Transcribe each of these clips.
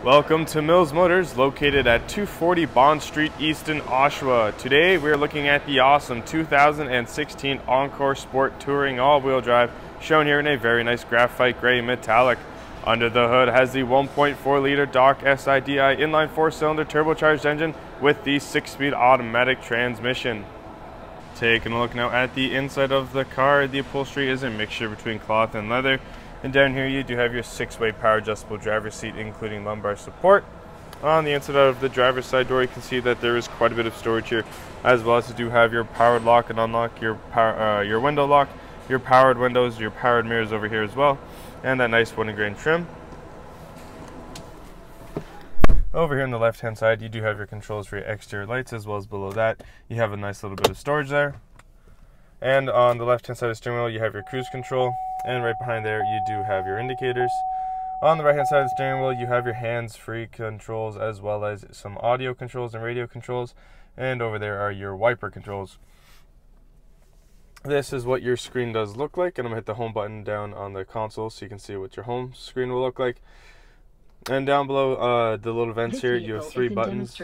Welcome to Mills Motors, located at 240 Bond Street East in Oshawa. Today we are looking at the awesome 2016 Encore Sport Touring all-wheel drive, shown here in a very nice graphite gray metallic. Under the hood has the 1.4-liter Dock SIDI inline 4-cylinder turbocharged engine with the 6-speed automatic transmission. Taking a look now at the inside of the car, the upholstery is a mixture between cloth and leather. And down here you do have your 6-way power adjustable driver's seat, including lumbar support. On the inside of the driver's side door, you can see that there is quite a bit of storage here, as well as you do have your powered lock and unlock, your window lock, your powered windows, your powered mirrors over here as well, and that nice wood and grain trim. Over here on the left hand side, you do have your controls for your exterior lights, as well as below that you have a nice little bit of storage there. And on the left hand side of the steering wheel, you have your cruise control, and right behind there you do have your indicators. On the right hand side of the steering wheel, you have your hands-free controls, as well as some audio controls and radio controls, and over there are your wiper controls. This is what your screen does look like, and I'm going to hit the home button down on the console so you can see what your home screen will look like. And down below the little vents here, you have 3 buttons.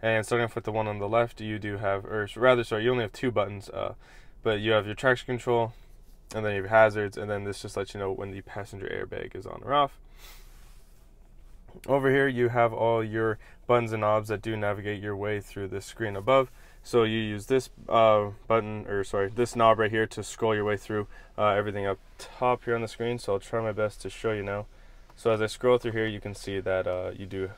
And starting off with the one on the left, you do have, or rather, sorry, you only have 2 buttons, but you have your traction control, and then you have hazards, and then this just lets you know when the passenger airbag is on or off. Over here, you have all your buttons and knobs that do navigate your way through the screen above. So you use this this knob right here to scroll your way through everything up top here on the screen. So I'll try my best to show you now. So as I scroll through here, you can see that you do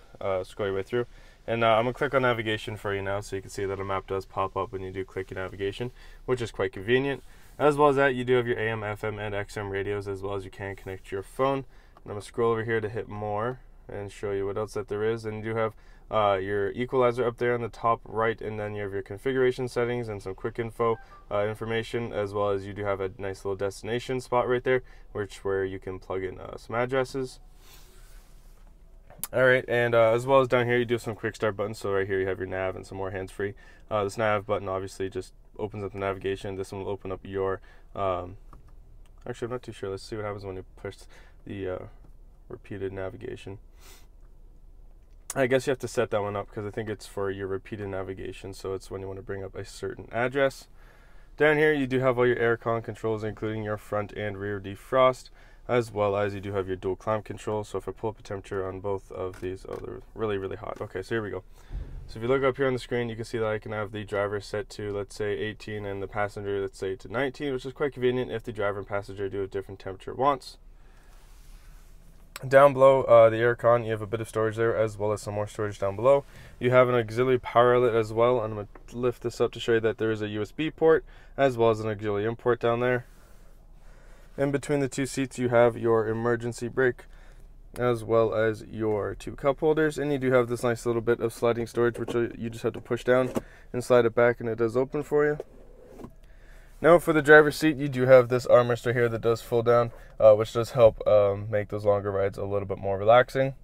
scroll your way through. And I'm going to click on navigation for you now, so you can see that a map does pop up when you do click your navigation, which is quite convenient. As well as that, you do have your AM, FM, and XM radios, as well as you can connect your phone. And I'm going to scroll over here to hit more and show you what else that there is. And you do have your equalizer up there on the top right, and then you have your configuration settings and some quick info information, as well as you do have a nice little destination spot right there, where you can plug in some addresses. Alright, and as well as down here you do have some quick start buttons. So right here you have your nav and some more hands-free. This nav button obviously just opens up the navigation. This one will open up your actually I'm not too sure. Let's see what happens when you push the repeated navigation. I guess you have to set that one up because I think it's for your repeated navigation, so it's when you want to bring up a certain address. Down here you do have all your Aircon controls, including your front and rear defrost, as well as you do have your dual climate control. So if I pull up a temperature on both of these, oh, they're really, really hot. Okay, so here we go. So if you look up here on the screen, you can see that I can have the driver set to, let's say, 18, and the passenger, let's say, to 19, which is quite convenient if the driver and passenger do a different temperature at once. Down below the Aircon, you have a bit of storage there, as well as some more storage down below. You have an auxiliary power outlet as well, and I'm going to lift this up to show you that there is a USB port, as well as an auxiliary import down there. In between the 2 seats, you have your emergency brake, as well as your 2 cup holders, and you do have this nice little bit of sliding storage, which you just have to push down and slide it back, and it does open for you. Now for the driver's seat, you do have this armrest right here that does fold down, which does help make those longer rides a little bit more relaxing.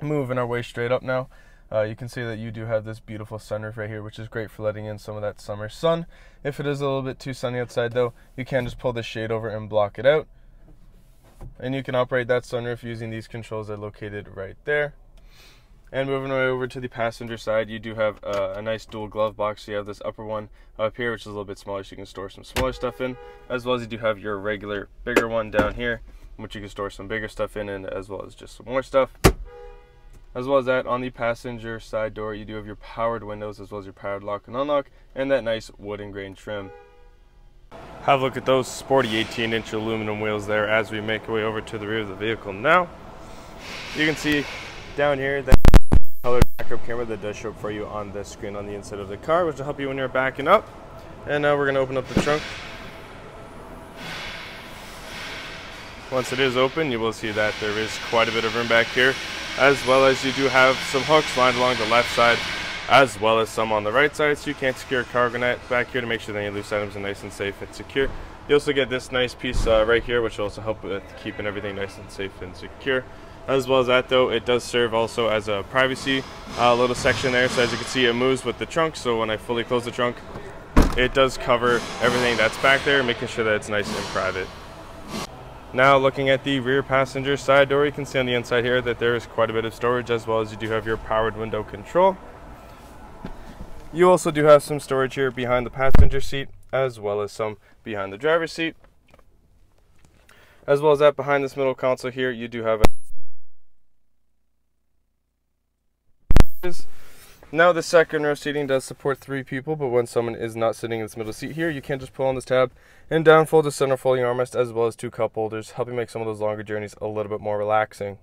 Moving our way straight up now, you can see that you do have this beautiful sunroof right here, which is great for letting in some of that summer sun. If it is a little bit too sunny outside though, you can just pull the shade over and block it out. And you can operate that sunroof using these controls that are located right there. And moving way over to the passenger side, you do have a nice dual glove box. So you have this upper one up here, which is a little bit smaller, so you can store some smaller stuff in, as well as you do have your regular bigger one down here, which you can store some bigger stuff in, and as well as just some more stuff. As well as that, on the passenger side door, you do have your powered windows, as well as your powered lock and unlock, and that nice wood and grain trim. Have a look at those sporty 18-inch aluminum wheels there as we make our way over to the rear of the vehicle now. You can see down here that color backup camera that does show up for you on the screen on the inside of the car, which will help you when you're backing up. And now we're going to open up the trunk. Once it is open, you will see that there is quite a bit of room back here, as well as you do have some hooks lined along the left side, as well as some on the right side, so you can secure cargo net back here to make sure that any loose items are nice and safe and secure. You also get this nice piece right here, which will also help with keeping everything nice and safe and secure. As well as that though, it does serve also as a privacy little section there. So as you can see, it moves with the trunk, so when I fully close the trunk, it does cover everything that's back there, making sure that it's nice and private. Now looking at the rear passenger side door, you can see on the inside here that there is quite a bit of storage, as well as you do have your powered window control. You also do have some storage here behind the passenger seat, as well as some behind the driver's seat. As well as that, behind this middle console here, you do have now the second row seating does support 3 people, but when someone is not sitting in this middle seat here, you can just pull on this tab and down fold the center folding armrest, as well as 2 cup holders, helping make some of those longer journeys a little bit more relaxing.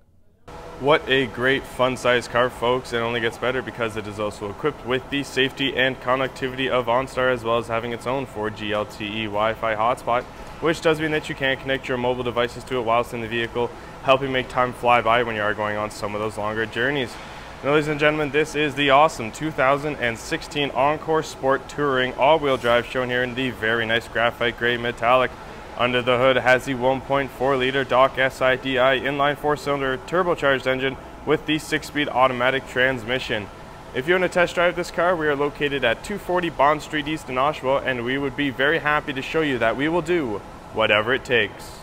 What a great fun sized car, folks. It only gets better because it is also equipped with the safety and connectivity of OnStar, as well as having its own 4G LTE Wi-Fi hotspot, which does mean that you can connect your mobile devices to it whilst in the vehicle, helping make time fly by when you are going on some of those longer journeys. Now, ladies and gentlemen, this is the awesome 2016 Encore Sport Touring all-wheel drive, shown here in the very nice graphite gray metallic. Under the hood has the 1.4 liter Doc SIDI inline 4-cylinder turbocharged engine with the 6-speed automatic transmission. If you want to test drive this car, we are located at 240 Bond Street East in Oshawa, and we would be very happy to show you that we will do whatever it takes.